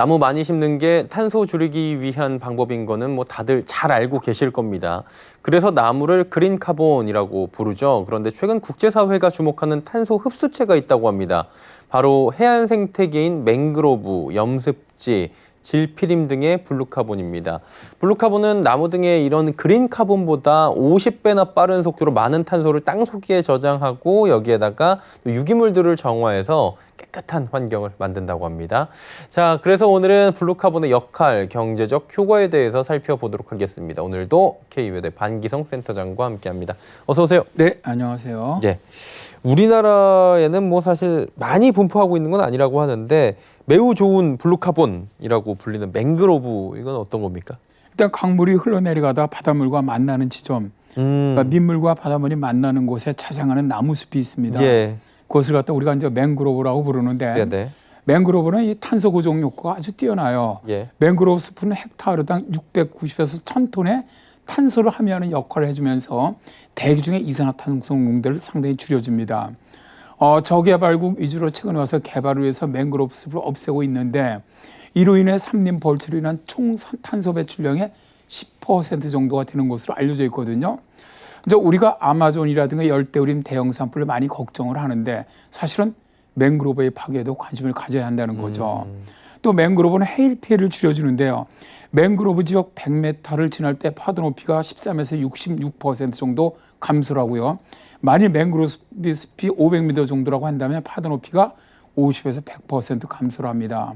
나무 많이 심는 게 탄소 줄이기 위한 방법인 거는 뭐 다들 잘 알고 계실 겁니다. 그래서 나무를 그린 카본이라고 부르죠. 그런데 최근 국제사회가 주목하는 탄소 흡수체가 있다고 합니다. 바로 해안 생태계인 맹그로브, 염습지, 질피림 등의 블루카본입니다. 블루카본은 나무 등의 이런 그린 카본보다 50배나 빠른 속도로 많은 탄소를 땅속에 저장하고 여기에다가 유기물들을 정화해서 깨끗한 환경을 만든다고 합니다. 자, 그래서 오늘은 블루카본의 역할, 경제적 효과에 대해서 살펴보도록 하겠습니다. 오늘도 K외대 반기성 센터장과 함께합니다. 어서 오세요. 네, 안녕하세요. 예, 우리나라에는 뭐 사실 많이 분포하고 있는 건 아니라고 하는데 매우 좋은 블루카본이라고 불리는 맹그로브, 이건 어떤 겁니까? 일단 강물이 흘러내려가다 바닷물과 만나는 지점, 그러니까 민물과 바닷물이 만나는 곳에 자생하는 나무숲이 있습니다. 예. 그것을 갖다 우리가 이제 맹그로브라고 부르는데 네네. 맹그로브는 이 탄소 고정 효과가 아주 뛰어나요. 예. 맹그로브 숲은 헥타르당 690에서 1000톤의 탄소를 함유하는 역할을 해주면서 대기 중에 이산화탄소 농도를 상당히 줄여줍니다. 저개발국 위주로 최근에 와서 개발을 위해서 맹그로브 숲을 없애고 있는데 이로 인해 산림 벌초로 인한 총 탄소 배출량의 10% 정도가 되는 것으로 알려져 있거든요. 이제 우리가 아마존이라든가 열대우림 대형 산불을 많이 걱정을 하는데 사실은 맹그로브의 파괴에도 관심을 가져야 한다는 거죠. 또 맹그로브는 해일 피해를 줄여주는데요. 맹그로브 지역 100m를 지날 때 파도 높이가 13에서 66% 정도 감소를 하고요. 만일 맹그로브 숲이 500m 정도라고 한다면 파도 높이가 50에서 100% 감소를 합니다.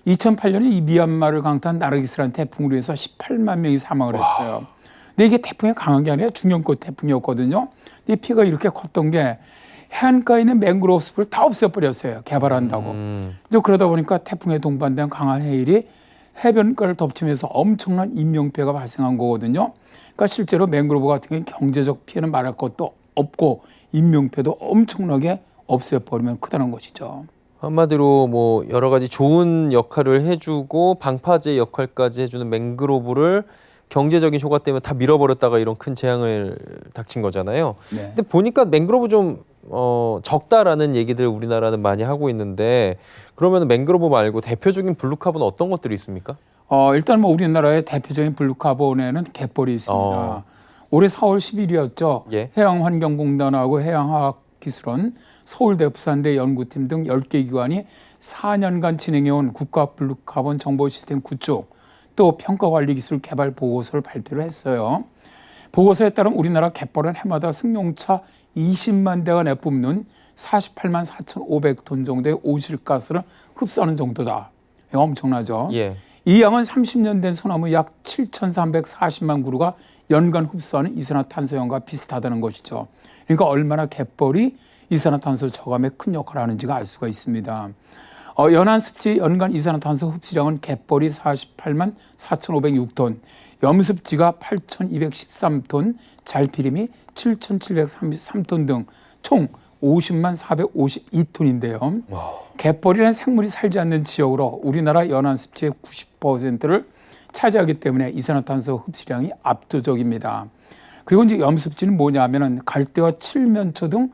2008년에 이 미얀마를 강타한 나르기스라는 태풍으로 해서 18만 명이 사망을 했어요. 근데 이게 태풍이 강한 게 아니라 중형급 태풍이었거든요. 근데 피해가 이렇게 컸던 게 해안가에 있는 맹그로브 숲을 다 없애버렸어요. 개발한다고. 이제 그러다 보니까 태풍에 동반된 강한 해일이 해변가를 덮치면서 엄청난 인명피해가 발생한 거거든요. 그러니까 실제로 맹그로브 같은 경우는 경제적 피해는 말할 것도 없고 인명피해도 엄청나게 없애버리면 크다는 것이죠. 한마디로 뭐 여러 가지 좋은 역할을 해주고 방파제 역할까지 해주는 맹그로브를 경제적인 효과 때문에 다 밀어버렸다가 이런 큰 재앙을 닥친 거잖아요. 네. 근데 보니까 맹그로브 좀 적다라는 얘기들 우리나라는 많이 하고 있는데 그러면 맹그로브 말고 대표적인 블루카본은 어떤 것들이 있습니까? 일단 뭐 우리나라의 대표적인 블루카본에는 갯벌이 있습니다. 올해 4월 10일이었죠. 예. 해양환경공단하고 해양화학기술원, 서울대, 부산대 연구팀 등 10개 기관이 4년간 진행해온 국가 블루카본 정보 시스템 구축, 또 평가관리기술 개발 보고서를 발표를 했어요. 보고서에 따르면 우리나라 갯벌은 해마다 승용차 20만 대가 내뿜는 48만 4,500톤 정도의 오실가스를 흡수하는 정도다. 이거 엄청나죠? 예. 이 양은 30년 된 소나무 약 7,340만 그루가 연간 흡수하는 이산화탄소량과 비슷하다는 것이죠. 그러니까 얼마나 갯벌이 이산화탄소 저감에 큰 역할을 하는지가 알 수가 있습니다. 연안습지 연간 이산화탄소 흡수량은 갯벌이 48만 4,506톤, 염습지가 8,213톤, 잘피림이 7,733톤 등 총 50만 452톤인데요. 갯벌이라는 생물이 살지 않는 지역으로 우리나라 연안습지의 90%를 차지하기 때문에 이산화탄소 흡수량이 압도적입니다. 그리고 이제 염습지는 뭐냐면은 갈대와 칠면초 등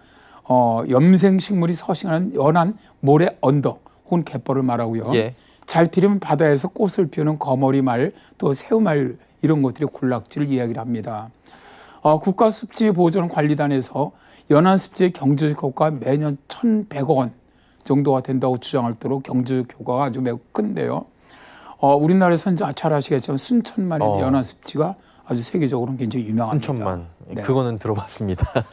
염생식물이 서식하는 연안 모래 언덕 혹은 갯벌을 말하고요. 예. 잘피림은 바다에서 꽃을 피우는 거머리말, 또 새우말 이런 것들이 군락지를 이야기를 합니다. 국가습지보존관리단에서 연안습지의 경제적 효과가 매년 1,100억 원 정도가 된다고 주장할 정도로 경제적 효과가 아주 매우 큰데요. 우리나라에서는 잘 아시겠지만 순천만의 연안습지가 아주 세계적으로는 굉장히 유명합니다. 순천만. 네. 그거는 들어봤습니다.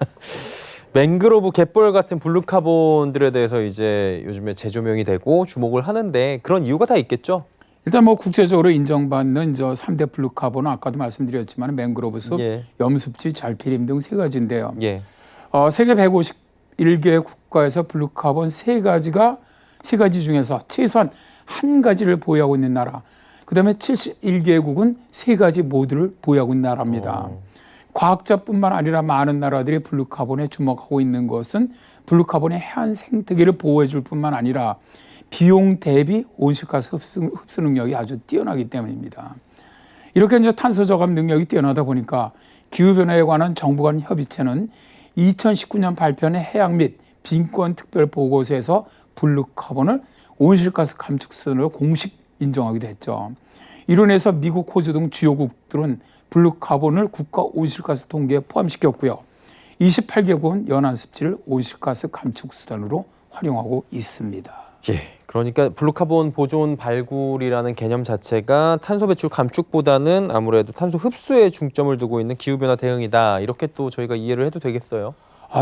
맹그로브 갯벌 같은 블루카본들에 대해서 이제 요즘에 재조명이 되고 주목을 하는데 그런 이유가 다 있겠죠? 일단 뭐 국제적으로 인정받는 3대 블루카본은 아까도 말씀드렸지만 맹그로브 숲, 예. 염습지, 잘피림 등 세 가지인데요. 예. 세계 세계 151개 국가에서 블루카본 세 가지 중에서 최소한 한 가지를 보유하고 있는 나라, 그다음에 71개국은 세 가지 모두를 보유하고 있는 나라입니다. 과학자뿐만 아니라 많은 나라들이 블루카본에 주목하고 있는 것은 블루카본의 해안 생태계를 보호해 줄 뿐만 아니라 비용 대비 온실가스 흡수 능력이 아주 뛰어나기 때문입니다. 이렇게 이제 탄소 저감 능력이 뛰어나다 보니까 기후변화에 관한 정부 간 협의체는 2019년 발표한 해양 및 빈권 특별 보고서에서 블루카본을 온실가스 감축선으로 공식 인정하기도 했죠. 이로 인해서 미국, 호주 등 주요국들은 블루카본을 국가 온실가스 통계에 포함시켰고요. 28개국은 연안습지를 온실가스 감축 수단으로 활용하고 있습니다. 예, 그러니까 블루카본 보존 발굴이라는 개념 자체가 탄소 배출 감축보다는 아무래도 탄소 흡수에 중점을 두고 있는 기후변화 대응이다. 이렇게 또 저희가 이해를 해도 되겠어요.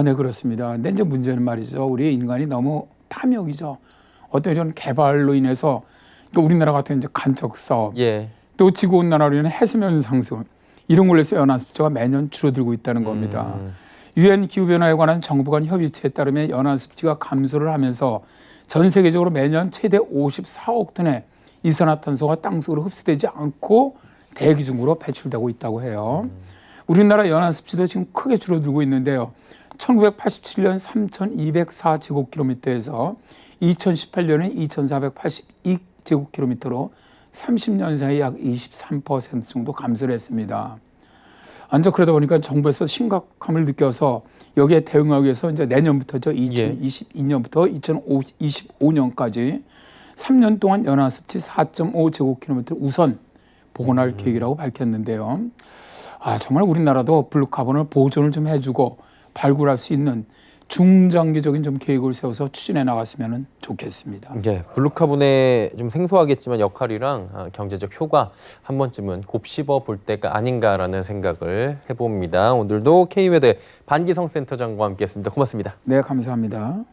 네, 그렇습니다. 근데 이제 문제는 말이죠. 우리 인간이 너무 탐욕이죠. 어떤 이런 개발로 인해서 또 우리나라 같은 이제 간척 사업, 예. 또 지구온난화로 인한 해수면 상승 이런 걸로 해서 연안습지가 매년 줄어들고 있다는 겁니다. 유엔 기후변화에 관한 정부 간 협의체에 따르면 연안습지가 감소를 하면서 전 세계적으로 매년 최대 54억 톤의 이산화탄소가 땅속으로 흡수되지 않고 대기 중으로 배출되고 있다고 해요. 우리나라 연안습지도 지금 크게 줄어들고 있는데요. 1987년 3,204제곱킬로미터에서 2018년에 2,482제곱킬로미터로 30년 사이 약 23% 정도 감소를 했습니다. 완전 그러다 보니까 정부에서 심각함을 느껴서 여기에 대응하기 위해서 이제 내년부터죠. 2022년부터 2025년까지 3년 동안 연안습지 4.5제곱킬로미터 우선 복원할 계획이라고 밝혔는데요. 정말 우리나라도 블루카본을 보존을 좀 해주고 발굴할 수 있는 중장기적인 좀 계획을 세워서 추진해 나갔으면 좋겠습니다. 예, 블루카본의 좀 생소하겠지만 역할이랑 경제적 효과 한 번쯤은 곱씹어 볼 때가 아닌가라는 생각을 해봅니다. 오늘도 K외대 반기성 센터장과 함께했습니다. 고맙습니다. 네, 감사합니다.